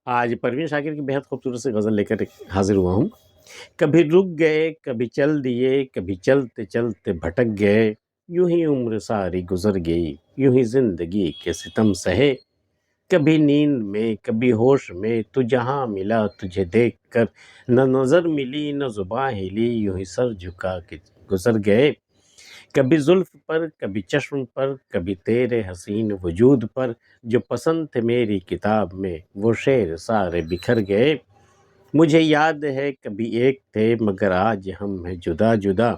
آج پروین شاکر کی بہت خوبصورت سی غزل لے کر حاضر ہوا ہوں۔ کبھی رک گئے، کبھی چل دیے، کبھی چلتے چلتے بھٹک گئے، یوں ہی عمر ساری گزر گئی، یوں ہی زندگی کے ستم سہے۔ کبھی نیند میں، کبھی ہوش میں، تو جہاں ملا تجھے دیکھ کر، نہ نظر ملی نہ زباں ہلی، یوں ہی سر جھکا کے گزر گئے۔ کبھی زلف پر، کبھی چشم پر، کبھی تیرے حسین وجود پر، جو پسند تھے میری کتاب میں وہ شعر سارے بکھر گئے۔ مجھے یاد ہے کبھی ایک تھے مگر آج ہم ہیں جدا جدا،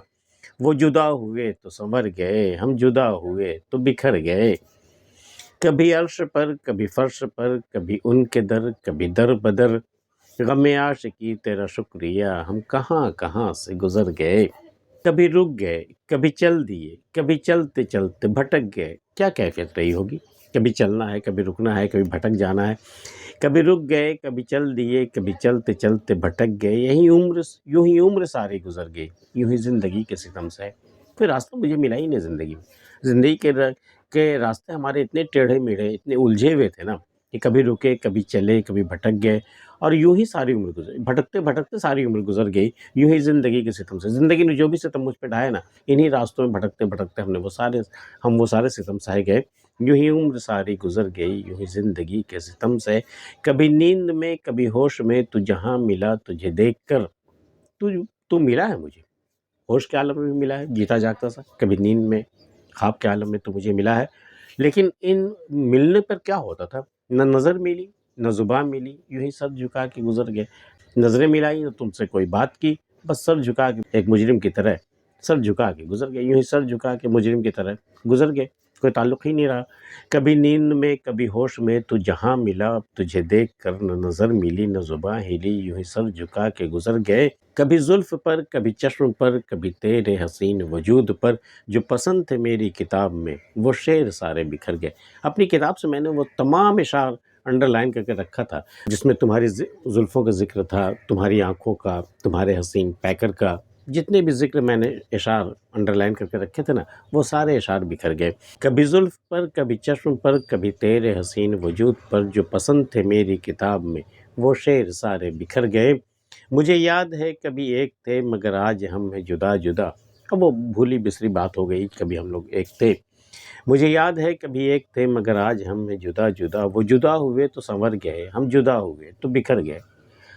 وہ جدا ہوئے تو سنور گئے، ہم جدا ہوئے تو بکھر گئے۔ کبھی عرش پر، کبھی فرش پر، کبھی ان کے در، کبھی در بدر، غم عاشقی تیرا شکریہ ہم کہاں کہاں سے گزر گئے۔ کبھی رک گئے، کبھی چل دیے، کبھی چلتے چلتے بھٹک گئے۔ کیا کیفیت رہی ہوگی؟ کبھی چلنا ہے، کبھی رکنا ہے، کبھی بھٹک جانا ہے۔ کبھی رک گئے، کبھی چل دیے، کبھی چلتے چلتے بھٹک گئے، یوں ہی عمر ساری گزر گئی، یوں ہی زندگی کے ستم سے۔ کوئی راستہ مجھے ملا ہی نہیں زندگی میں۔ زندگی کے راستے ہمارے اتنے ٹیڑھے میڑھے، اتنے الجھے ہوئے تھے نا کہ کبھی رکے، کبھی چلے، کبھی بھٹک گئے، اور یوں ہی ساری عمر گزر، بھٹکتے بھٹکتے ساری عمر گزر گئی، یوں ہی زندگی کے ستم سے۔ زندگی نے جو بھی ستم مجھ پہ ڈھائے نا، انہی راستوں میں بھٹکتے بھٹکتے ہم وہ سارے ستم سہے گئے۔ یوں ہی عمر ساری گزر گئی، یوں ہی زندگی کے ستم سے۔ کبھی نیند میں، کبھی ہوش میں، تو جہاں ملا تجھے دیکھ کر، تو ملا ہے مجھے، ہوش کے عالم میں بھی ملا ہے، جیتا جاگتا سا، کبھی نیند میں، خواب کے عالم میں تو مجھے ملا ہے۔ لیکن ان ملنے پر کیا ہوتا تھا؟ نہ نظر ملی نہ زبان ملی، یوں ہی سر جھکا کے گزر گئے۔ نظریں ملائی نہ تم سے کوئی بات کی، بس سر جھکا کے ایک مجرم کی طرح سر جھکا کے گزر گئے، یوں ہی سر جھکا کے مجرم کی طرح گزر گئے، کوئی تعلق ہی نہیں رہا۔ کبھی نیند میں، کبھی ہوش میں، تو جہاں ملا تجھے دیکھ کر، نہ نظر ملی نہ زباں ہلی، یوں ہی سر جھکا کے گزر گئے۔ کبھی زلف پر، کبھی چشم پر، کبھی تیرے حسین وجود پر، جو پسند تھے میری کتاب میں وہ شعر سارے بکھر گئے۔ اپنی کتاب سے میں نے وہ تمام اشعار انڈر لائن کر کے رکھا تھا جس میں تمہاری زلفوں کا ذکر تھا، تمہاری آنکھوں کا، تمہارے حسین پیکر کا، جتنے بھی ذکر میں نے اشعار انڈر لائن کر کے رکھے تھے نا، وہ سارے اشعار بکھر گئے۔ کبھی زلف پر، کبھی چشم پر، کبھی تیرے حسین وجود پر، جو پسند تھے میری کتاب میں وہ شعر سارے بکھر گئے۔ مجھے یاد ہے کبھی ایک تھے مگر آج ہم ہیں جدا جدا، اب وہ بھولی بسری بات ہو گئی، کبھی ہم لوگ ایک تھے۔ مجھے یاد ہے کبھی ایک تھے مگر آج ہم ہیں جدا جدا، وہ جدا ہوئے تو سنور گئے، ہم جدا ہوئے تو بکھر گئے۔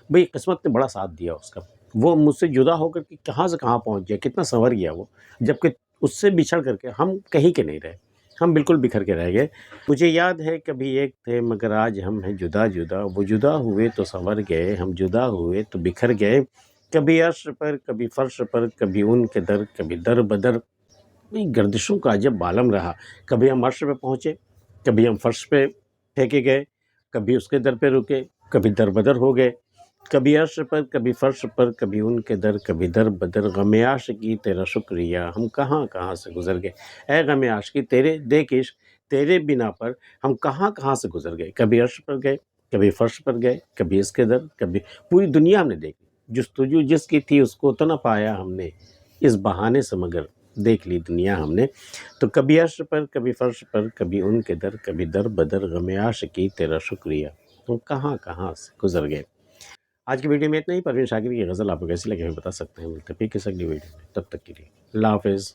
بھئی قسمت نے بڑا ساتھ دیا اس کا، وہ مجھ سے جدا ہو کر کے کہاں سے کہاں پہنچ گیا، کتنا سنور گیا وہ، جبکہ اس سے بچھڑ کر کے ہم کہیں کے نہیں رہے، ہم بالکل بکھر کے رہ گئے۔ مجھے یاد ہے کبھی ایک تھے مگر آج ہم ہیں جدا جدا، وہ جدا ہوئے تو سنور گئے، ہم جدا ہوئے تو بکھر گئے۔ کبھی عرش پر، کبھی فرش پر، کبھی ان کے در، کبھی در بدر، گردشوں کا عجب عالم رہا۔ کبھی ہم عرش پہ پہنچے، کبھی ہم فرش پہ پھینکے گئے، کبھی اس کے در پہ رکے، کبھی در بدر ہو گئے۔ کبھی عرش پر، کبھی فرش پر، کبھی ان کے در، کبھی در بدر، غم عاشقی تیرا شکریہ ہم کہاں کہاں سے گزر گئے۔ اے غم عاشقی تیرے دیکھ عشق، تیرے بنا پر ہم کہاں کہاں سے گزر گئے۔ کبھی عرش پر گئے، کبھی فرش پر گئے، کبھی اس کے در، کبھی پوری دنیا ہم نے دیکھی، جستجو جس کی تھی اس کو تو نہ پایا ہم نے، اس بہانے سے مگر دیکھ لی دنیا ہم نے۔ تو کبھی عرش پر، کبھی فرش پر، کبھی ان کے در، کبھی در بدر، غم عاشقی تیرا شکریہ ہم کہاں کہاں سے گزر گئے۔ آج کی ویڈیو میں اتنا ہی۔ پروین شاکر کی غزل آپ کو کیسی لگی ہمیں بتا سکتے ہیں، ملتے ہیں پھر کسی اگلی ویڈیو میں، تب تک کے لیے اللہ حافظ۔